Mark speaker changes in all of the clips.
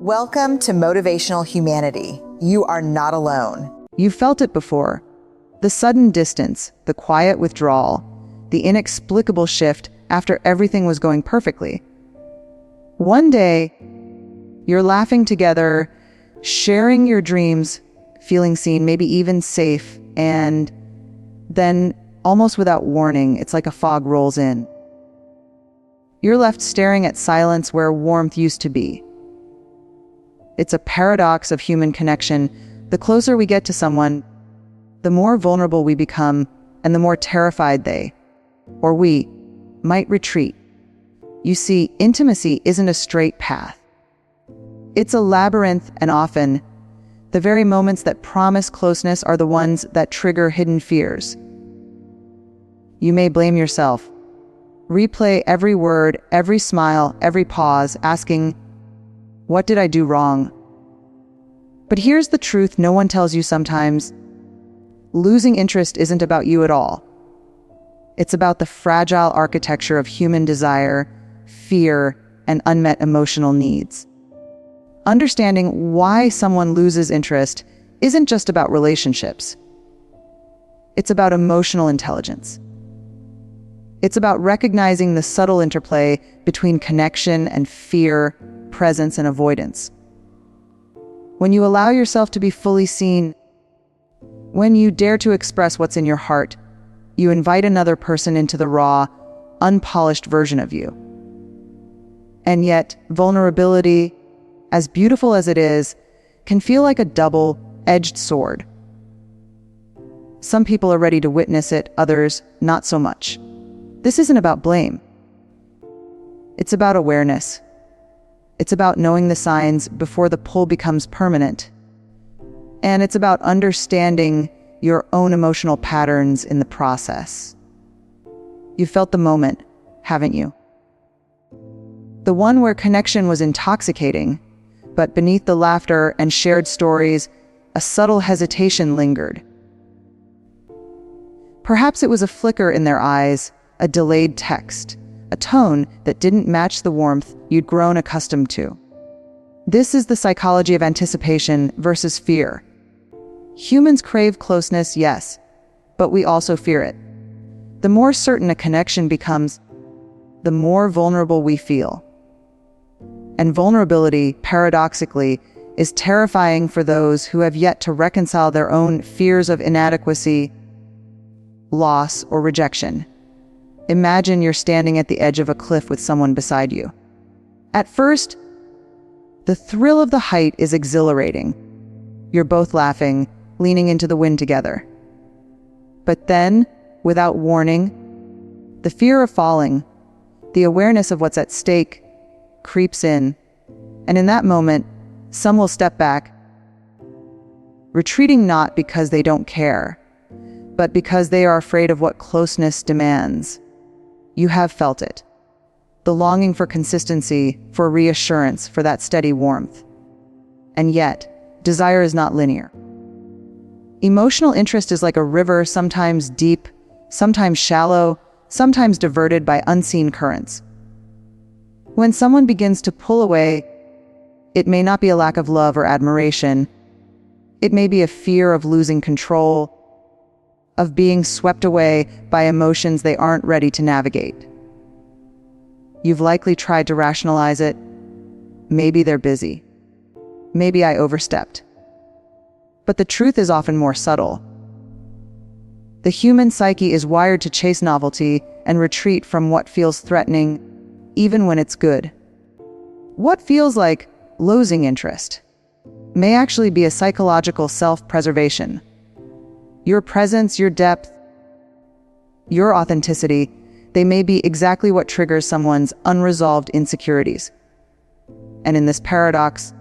Speaker 1: Welcome to Motivational Humanity. You are not alone.
Speaker 2: You've felt it before. The sudden distance, the quiet withdrawal, the inexplicable shift after everything was going perfectly. One day, you're laughing together, sharing your dreams, feeling seen, maybe even safe, and then, almost without warning, it's like a fog rolls in. You're left staring at silence where warmth used to be. It's a paradox of human connection. The closer we get to someone, the more vulnerable we become, and the more terrified they, or we, might retreat. You see, intimacy isn't a straight path. It's a labyrinth, and often, the very moments that promise closeness are the ones that trigger hidden fears. You may blame yourself. Replay every word, every smile, every pause, asking, what did I do wrong? But here's the truth no one tells you sometimes. Losing interest isn't about you at all. It's about the fragile architecture of human desire, fear, and unmet emotional needs. Understanding why someone loses interest isn't just about relationships. It's about emotional intelligence. It's about recognizing the subtle interplay between connection and fear, presence and avoidance. When you allow yourself to be fully seen, when you dare to express what's in your heart, you invite another person into the raw, unpolished version of you. And yet, vulnerability, as beautiful as it is, can feel like a double-edged sword. Some people are ready to witness it, others not so much. This isn't about blame. It's about awareness. It's about knowing the signs before the pull becomes permanent. And it's about understanding your own emotional patterns in the process. You felt the moment, haven't you? The one where connection was intoxicating, but beneath the laughter and shared stories, a subtle hesitation lingered. Perhaps it was a flicker in their eyes, a delayed text, a tone that didn't match the warmth you'd grown accustomed to. This is the psychology of anticipation versus fear. Humans crave closeness, yes, but we also fear it. The more certain a connection becomes, the more vulnerable we feel. And vulnerability, paradoxically, is terrifying for those who have yet to reconcile their own fears of inadequacy, loss, or rejection. Imagine you're standing at the edge of a cliff with someone beside you. At first, the thrill of the height is exhilarating. You're both laughing, leaning into the wind together. But then, without warning, the fear of falling, the awareness of what's at stake, creeps in. And in that moment, some will step back, retreating not because they don't care, but because they are afraid of what closeness demands. You have felt it. The longing for consistency, for reassurance, for that steady warmth. And yet, desire is not linear. Emotional interest is like a river, sometimes deep, sometimes shallow, sometimes diverted by unseen currents. When someone begins to pull away, it may not be a lack of love or admiration. It may be a fear of losing control, of being swept away by emotions they aren't ready to navigate. You've likely tried to rationalize it. Maybe they're busy. Maybe I overstepped. But the truth is often more subtle. The human psyche is wired to chase novelty and retreat from what feels threatening, even when it's good. What feels like losing interest may actually be a psychological self-preservation. Your presence, your depth, your authenticity, they may be exactly what triggers someone's unresolved insecurities. And in this paradox,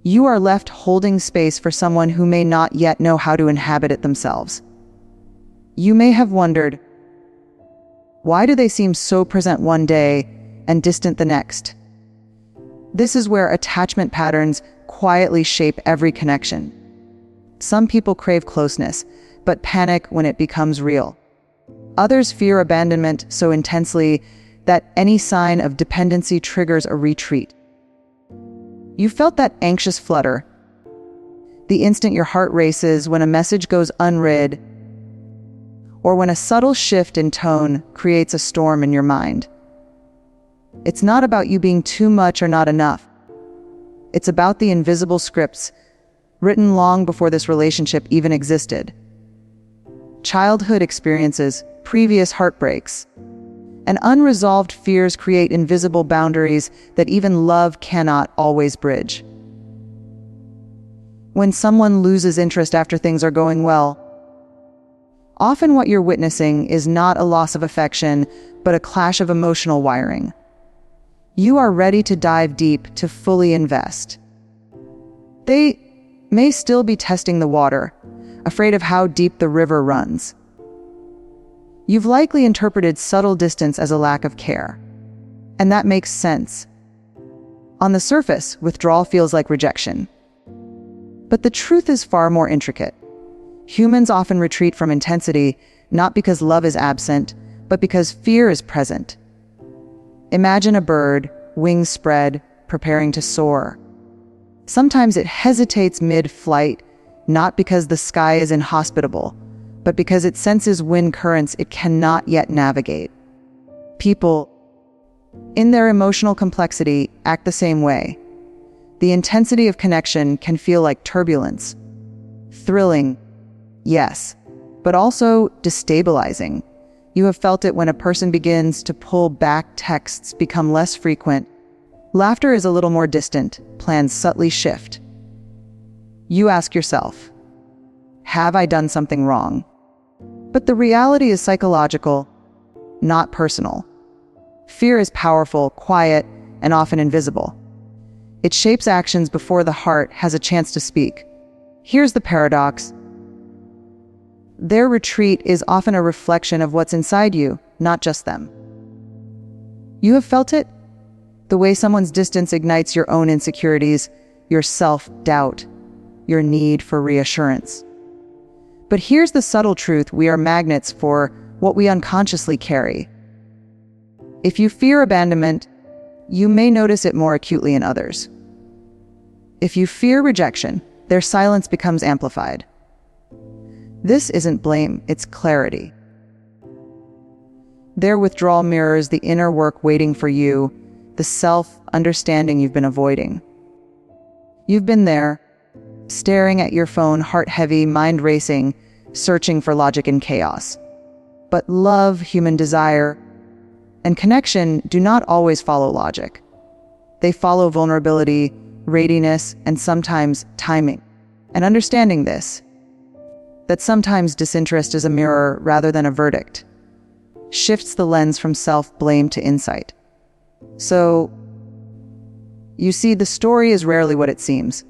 Speaker 2: you are left holding space for someone who may not yet know how to inhabit it themselves. You may have wondered, why do they seem so present one day and distant the next? This is where attachment patterns quietly shape every connection. Some people crave closeness, but panic when it becomes real. Others fear abandonment so intensely that any sign of dependency triggers a retreat. You felt that anxious flutter, the instant your heart races when a message goes unread, or when a subtle shift in tone creates a storm in your mind. It's not about you being too much or not enough. It's about the invisible scripts written long before this relationship even existed. Childhood experiences, previous heartbreaks, and unresolved fears create invisible boundaries that even love cannot always bridge. When someone loses interest after things are going well, often what you're witnessing is not a loss of affection, but a clash of emotional wiring. You are ready to dive deep, to fully invest. They may still be testing the water, afraid of how deep the river runs. You've likely interpreted subtle distance as a lack of care, and that makes sense. On the surface, withdrawal feels like rejection. But the truth is far more intricate. Humans often retreat from intensity, not because love is absent, but because fear is present. Imagine a bird, wings spread, preparing to soar. Sometimes it hesitates mid-flight, not because the sky is inhospitable, but because it senses wind currents it cannot yet navigate. People, in their emotional complexity, act the same way. The intensity of connection can feel like turbulence. Thrilling, yes, but also destabilizing. You have felt it when a person begins to pull back, texts become less frequent. Laughter is a little more distant, plans subtly shift. You ask yourself, have I done something wrong? But the reality is psychological, not personal. Fear is powerful, quiet, and often invisible. It shapes actions before the heart has a chance to speak. Here's the paradox. Their retreat is often a reflection of what's inside you, not just them. You have felt it? The way someone's distance ignites your own insecurities, your self-doubt, your need for reassurance. But here's the subtle truth: we are magnets for what we unconsciously carry. If you fear abandonment, you may notice it more acutely in others. If you fear rejection, their silence becomes amplified. This isn't blame, it's clarity. Their withdrawal mirrors the inner work waiting for you, the self-understanding you've been avoiding. You've been there, staring at your phone, heart heavy, mind racing, searching for logic in chaos. But love, human desire, and connection do not always follow logic. They follow vulnerability, readiness, and sometimes timing. And understanding this, that sometimes disinterest is a mirror rather than a verdict, shifts the lens from self-blame to insight. So, you see, the story is rarely what it seems.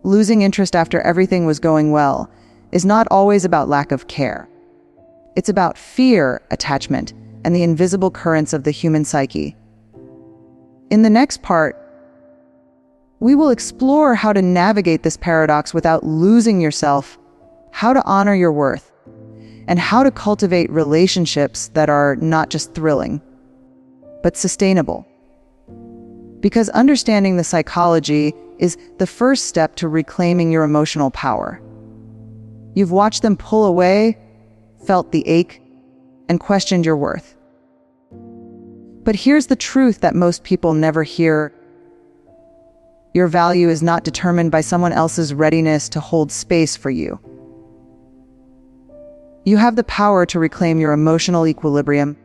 Speaker 2: Losing interest after everything was going well is not always about lack of care. It's about fear, attachment, and the invisible currents of the human psyche. In the next part, we will explore how to navigate this paradox without losing yourself, how to honor your worth, and how to cultivate relationships that are not just thrilling, but sustainable. Because understanding the psychology is the first step to reclaiming your emotional power. You've watched them pull away, felt the ache, and questioned your worth. But here's the truth that most people never hear. Your value is not determined by someone else's readiness to hold space for you. You have the power to reclaim your emotional equilibrium,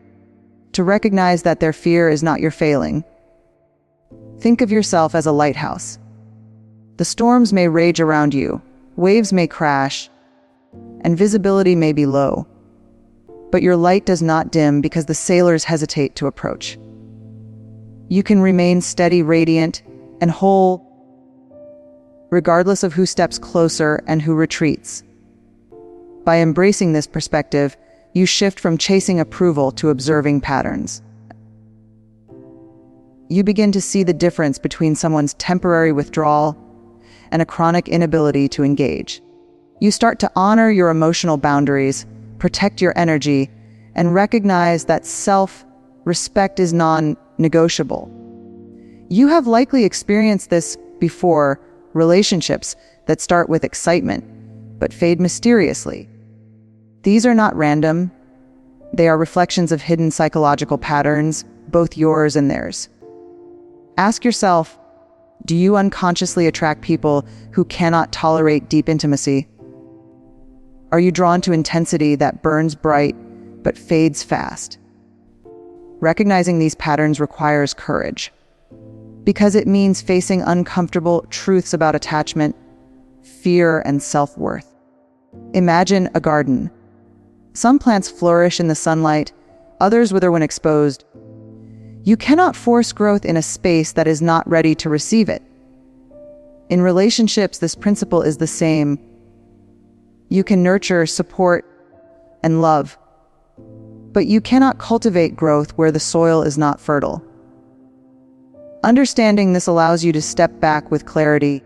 Speaker 2: to recognize that their fear is not your failing. Think of yourself as a lighthouse. The storms may rage around you, waves may crash, and visibility may be low. But your light does not dim because the sailors hesitate to approach. You can remain steady, radiant, and whole, regardless of who steps closer and who retreats. By embracing this perspective, you shift from chasing approval to observing patterns. You begin to see the difference between someone's temporary withdrawal and a chronic inability to engage. You start to honor your emotional boundaries, protect your energy, and recognize that self-respect is non-negotiable. You have likely experienced this before, relationships that start with excitement, but fade mysteriously. These are not random. They are reflections of hidden psychological patterns, both yours and theirs. Ask yourself, do you unconsciously attract people who cannot tolerate deep intimacy? Are you drawn to intensity that burns bright but fades fast? Recognizing these patterns requires courage, because it means facing uncomfortable truths about attachment, fear, and self-worth. Imagine a garden. Some plants flourish in the sunlight, others wither when exposed. You cannot force growth in a space that is not ready to receive it. In relationships, this principle is the same. You can nurture, support, and love, but you cannot cultivate growth where the soil is not fertile. Understanding this allows you to step back with clarity,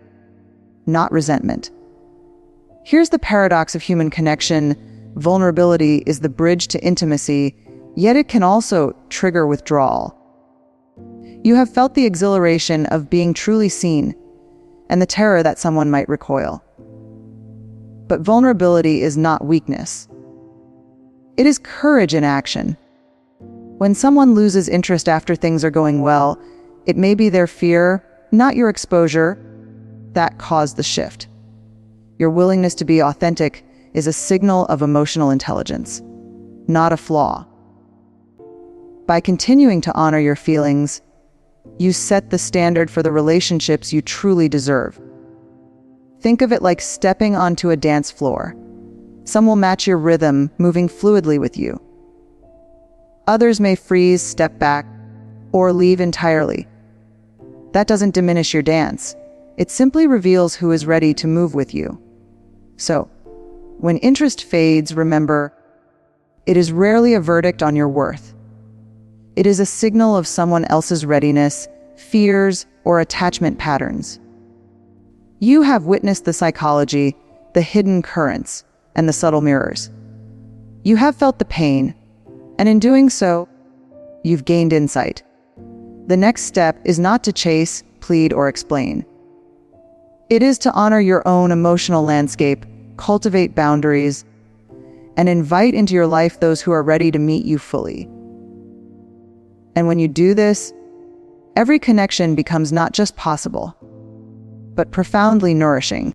Speaker 2: not resentment. Here's the paradox of human connection. Vulnerability is the bridge to intimacy, yet it can also trigger withdrawal. You have felt the exhilaration of being truly seen and the terror that someone might recoil. But vulnerability is not weakness. It is courage in action. When someone loses interest after things are going well, it may be their fear, not your exposure, that caused the shift. Your willingness to be authentic is a signal of emotional intelligence, not a flaw. By continuing to honor your feelings, you set the standard for the relationships you truly deserve. Think of it like stepping onto a dance floor. Some will match your rhythm, moving fluidly with you. Others may freeze, step back, or leave entirely. That doesn't diminish your dance. It simply reveals who is ready to move with you. So, when interest fades, remember, it is rarely a verdict on your worth. It is a signal of someone else's readiness, fears, or attachment patterns. You have witnessed the psychology, the hidden currents, and the subtle mirrors. You have felt the pain, and in doing so, you've gained insight. The next step is not to chase, plead, or explain. It is to honor your own emotional landscape, cultivate boundaries, and invite into your life those who are ready to meet you fully. And when you do this, every connection becomes not just possible, but profoundly nourishing.